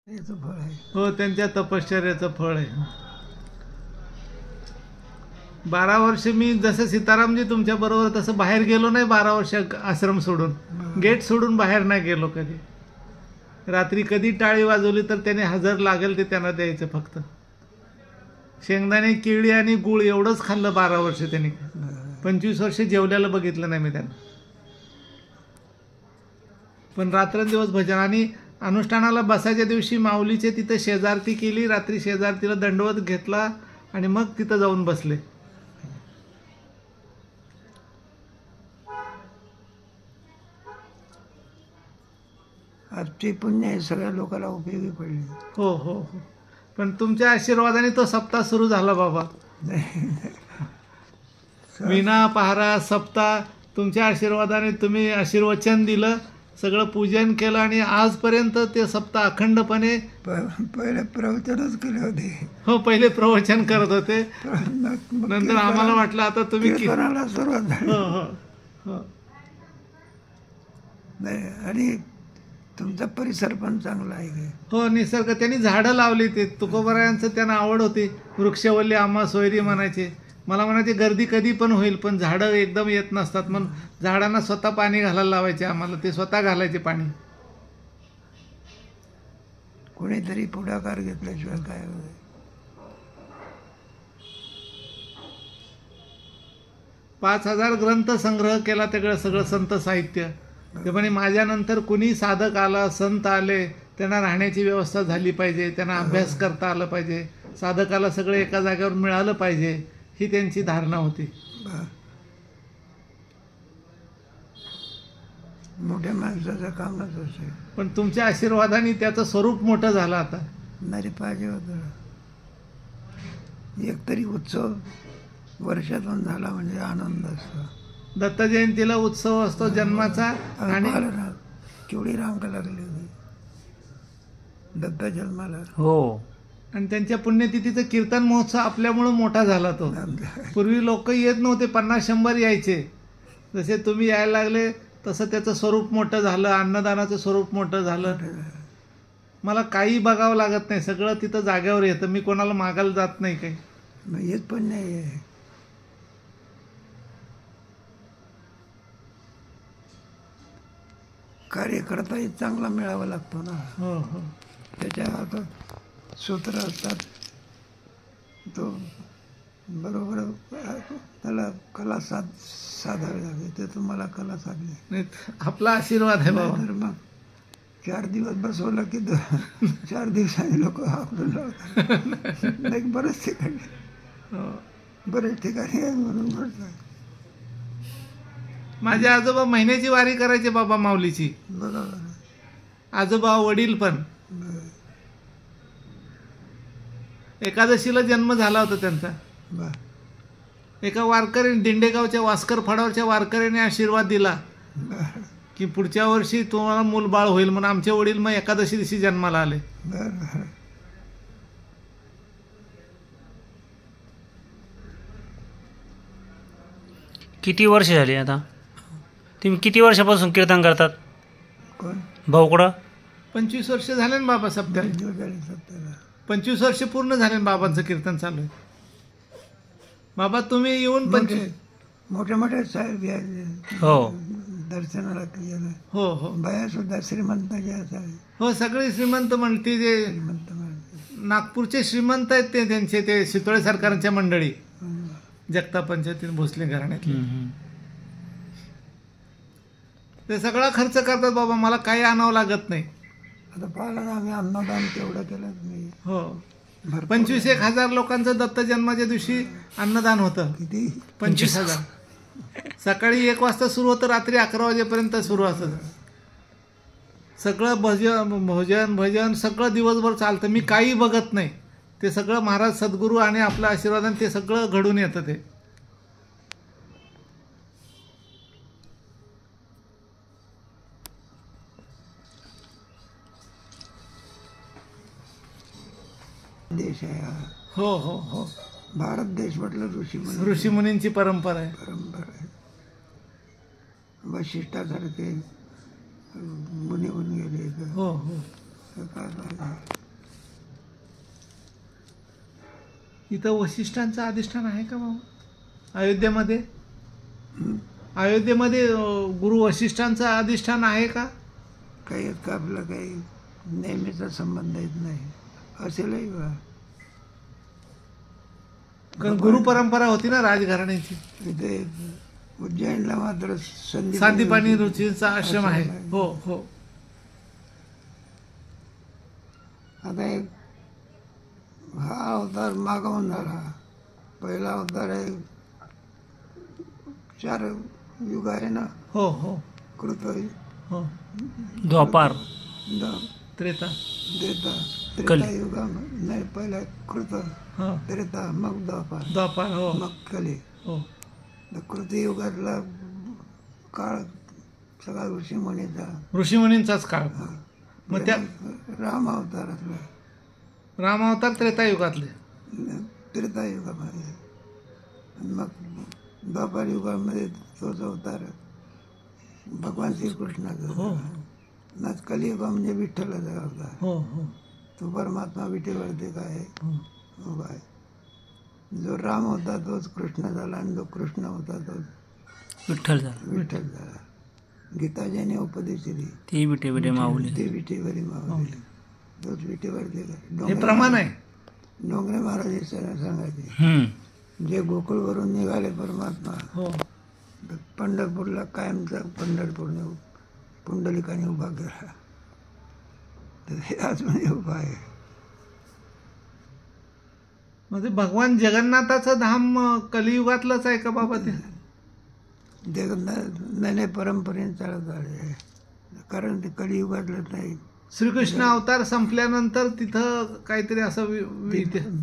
याचं फळ आहे. हो, त्यांच्या तपश्चर्याचं फळ आहे. 12 वर्ष मी जसं सीतारामजी तुमच्या बरोबर तसं बाहेर गेलो नाही. 12 वर्ष आश्रम सोडून, गेट सोडून बाहेर नाही गेलो कधी. रात्री कधी टाळी वाजवली तर त्याने हजर लागेल ते त्यांना द्यायचं. फक्त शेंगदाणे, केळी आणि गुळ एवढंच खाल्लं 12 वर्ष त्यांनी. 25 वर्ष जेवल्याला बघितलं नाही मी त्यांना. पण रात्रंदिवस भजन. आणि अनुष्ठानाला बसायच्या दिवशी माऊलीचे तिथं शेजारती केली. रात्री शेजारतीला दंडवत घेतला आणि मग तिथं जाऊन बसले. आज ते पुण्य आहे, सगळ्या लोकांना उपयोगी पडले. हो हो हो. पण तुमच्या आशीर्वादाने तो सप्ताह सुरू झाला बाबा. विना पहारा सप्ताह तुमच्या आशीर्वादाने तुम्ही आशीर्वचन दिलं, सगळं पूजन केलं आणि आजपर्यंत ते सप्ताह अखंडपणे. पहिले प्रवचनच केले होते. हो, पहिले प्रवचन करत होते. नंतर आम्हाला वाटलं आता तुम्ही कीर्तनाला सुरुवात झाली. हो हो हो. नाही, आणि तुमचा परिसर पण चांगला आहे. हो, निसर्ग. त्यांनी झाडं लावली. ते तुकोबरायांचं त्यांना आवड होती. वृक्षवल्ली आम्हा सोयरी म्हणायचे. मला म्हणायचे गर्दी कधी पण होईल, पण झाडं एकदम येत नसतात. म्हणून झाडांना स्वतः पाणी घालायला लावायचे आम्हाला. ते स्वतः घालायचे पाणी. कोणीतरी पुढाकार घेतल्याशिवाय काय होईल. 5000 ग्रंथ संग्रह केला त्याकडे, सगळं संत साहित्य. ते म्हणे माझ्यानंतर कुणी साधक आला, संत आले, त्यांना राहण्याची व्यवस्था झाली पाहिजे, त्यांना अभ्यास करता आलं पाहिजे, साधकाला सगळं एका जागेवर मिळालं पाहिजे, ही त्यांची धारणा होती. मोठ्या माणसाचं कामच असेल. पण तुमच्या आशीर्वादाने त्याचं स्वरूप मोठं झालं आता. नाही पाहिजे होतं. एकतरी उत्सव वर्षातून झाला म्हणजे आनंद असतो. दत्त जयंतीला उत्सव असतो जन्माचा. आणि केवढी रांग लागली होती दत्त जन्माला. हो. आणि त्यांच्या पुण्यतिथीचं कीर्तन महोत्सव आपल्यामुळं मोठा झाला तो. पूर्वी लोक येत नव्हते, 50-100 यायचे. जसे तुम्ही यायला लागले तसं त्याचं स्वरूप मोठं झालं, अन्नदानाचं स्वरूप मोठं झालं. मला काही बघावं लागत नाही, सगळं तिथं जाग्यावर येतं. मी कोणाला मागायला जात नाही काही. येत पण नाही आहे. कार्यकर्ताही चांगला मिळावा लागतो ना. हो हो. त्याच्या हातात सूत्र असतात. तो बरोबर त्याला कला साधावी लागते. ते तुम्हाला कला साधली नाही, आपला आशीर्वाद आहे बाबा. तर मग 4 दिवस बसवलं की 4 दिवसांनी लोक हाकलून लावतात. बरेच ठिकाणी आहे म्हणून म्हटलं. माझे आजोबा महिन्याची वारी करायचे बाबा माऊलीची. बरोबर. आजोबा, वडील पण. एकादशीला जन्म झाला होता त्यांचा. एका वारकरी, दिंडेगावच्या वास्कर फडावरच्या वारकऱ्याने आशीर्वाद दिला की पुढच्या वर्षी तुम्हाला मूलबाळ होईल म्हणून. आमचे वडील मग एकादशी दिवशी जन्माला आले. किती वर्ष झाली आता? तुम्ही किती वर्षापासून कीर्तन करतात? कोण? भाऊकडं 25 वर्ष झाले ना बाबा. सप्त्याला 25 वर्ष पूर्ण झाले ना बाबांचं कीर्तन चालू आहे. बाबा तुम्ही येऊन मोठे मोठे साहेब हो दर्शनाला गेलं. हो हो. बाया सुद्धा श्रीमंत हो, सगळे श्रीमंत म्हणते. जे नागपूरचे श्रीमंत आहेत ते त्यांचे, ते शितोळे सरकारच्या मंडळी, जगतापांच्या भोसले घराण्यातले, ते सगळा खर्च करतात बाबा. मला काही आणावं लागत नाही. आता पाहिलं ना आम्ही अन्नदान तेवढं केलं नाही. हो. 25,000 लोकांचं दत्त जन्माच्या दिवशी अन्नदान होतं. किती? 25,000. सकाळी 1 वाजता सुरू होतं, रात्री 11 वाजेपर्यंत सुरू असतं. सगळं भोजन भजन सगळं दिवसभर चालतं. मी काही बघत नाही. ते सगळं महाराज सद्गुरू आणि आपल्या आशीर्वादाने ते सगळं घडून येतं. ते देश आहे हा. हो हो हो. भारत देश म्हटलं ऋषीमुनींची परंपरा आहे. वशिष्ठासारखे मुनी होऊन गेले. हो हो. इथं वशिष्ठांचं अधिष्ठान आहे का बाबा अयोध्येमध्ये? हं? अयोध्येमध्ये गुरु वशिष्ठांचं अधिष्ठान आहे का? काही का आपला काही नेहमीचा संबंध येत नाही, असेलही बा. कारण गुरु परंपरा होती ना राजघराण्याची. इथे उज्जैनला मात्र सांदीपानी रुचीचा आश्रम आहे. हो हो. आता एक हा अवतार मागवून झाला. पहिला अवतार आहे 4 युग आहे ना. हो हो कृत, हो. द्वापार, त्रेता, त्रेता युगामध्ये नाही, पहिला कृत, हो. त्रेता, मग द्वापार, हो मग कली. हो. कृतयुगातला काळ सगळा ऋषीमुनीचा, ऋषीमुनींचाच काळ. मग त्या राम अवतारातला, राम अवतार त्रेतायुगातले. त्रेतायुगामध्ये. मग द्वापार युगामध्ये तोच अवतार भगवान श्रीकृष्णाचा. हो नाच कलियुगा म्हणजे विठ्ठलाचा अवतार. हो हो तो परमात्मा विठ्ठलवरती काय हो. उभा आहे. जो राम होता तोच कृष्ण झाला आणि जो कृष्ण होता तोच विठ्ठल झाला. विठ्ठल झाला. गीता ज्याने उपदेश दिली ती विटे विटे माऊली. ते विठेवरी मावली, तोच विठेवर दिला. हे प्रमाण आहे. डोंगरे महाराज हे सांगायचे, हम्म. जे गोकुळवरून निघाले परमात्मा, हो पंढरपूरला कायमचा पंढरपूरने पुंडलिकाने उभा केला. तर हे आजमध्ये उभा आहे. म्हणजे भगवान जगन्नाथाचं धाम कलियुगातलंच आहे का बाबा ते? नाही, परंपरेने चालत आले, कारण ते कलियुगातलं नाही. श्रीकृष्ण अवतार संपल्यानंतर तिथं काहीतरी असं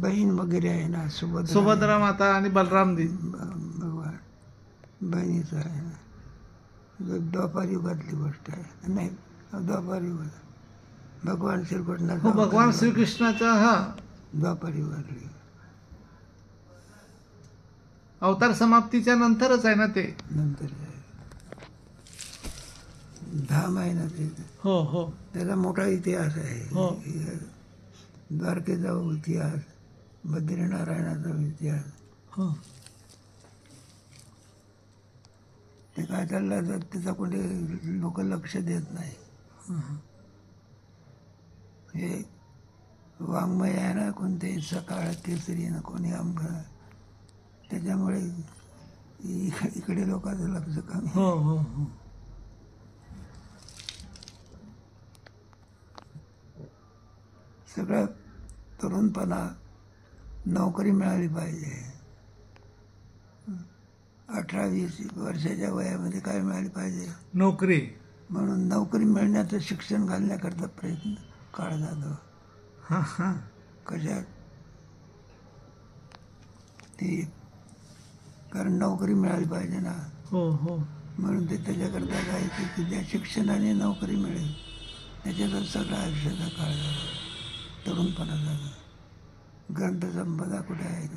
बहीण वगैरे आहे ना, सुभद्रा माता आणि बलराम दी भगवान बहिणीचं आहे ना. द्वापार युगातली गोष्ट आहे. नाही, द्वापार युगात भगवान श्रीकृष्णाचा हो. भगवान श्रीकृष्णाचा हा द्वापार युगातली अवतार समाप्तीच्या नंतरच आहे ना ते. नंतर 10 महिन्यात. हो हो. त्याचा मोठा इतिहास हो. आहे. द्वारकेचा इतिहास, बद्रीनारायणाचा इतिहास. हो. ते काय चाललं तर त्याचा कोणी लोक लक्ष देत नाही. हे वाङ्मय आहे ना, कोणते सकाळ केसरी ना कोणी आमका, त्याच्यामुळे इकडे लोकांचं लक्ष कमी. हो हो हो. सगळं तरुणपणा नोकरी मिळाली पाहिजे. 18-20 वर्षाच्या वयामध्ये काय मिळाली पाहिजे? नोकरी. म्हणून नोकरी मिळण्याचं शिक्षण घालण्याकरता प्रयत्न काळ जातो. हां हां. कशात? ती कारण नोकरी मिळाली पाहिजे ना. हो हो. म्हणून ते त्याच्याकरता काय की ज्या शिक्षणाने नोकरी मिळेल त्याच्यातच सगळा आयुष्याचा काळ झाला, तरुणपणा झाला. ग्रंथसंपदा कुठे आहे?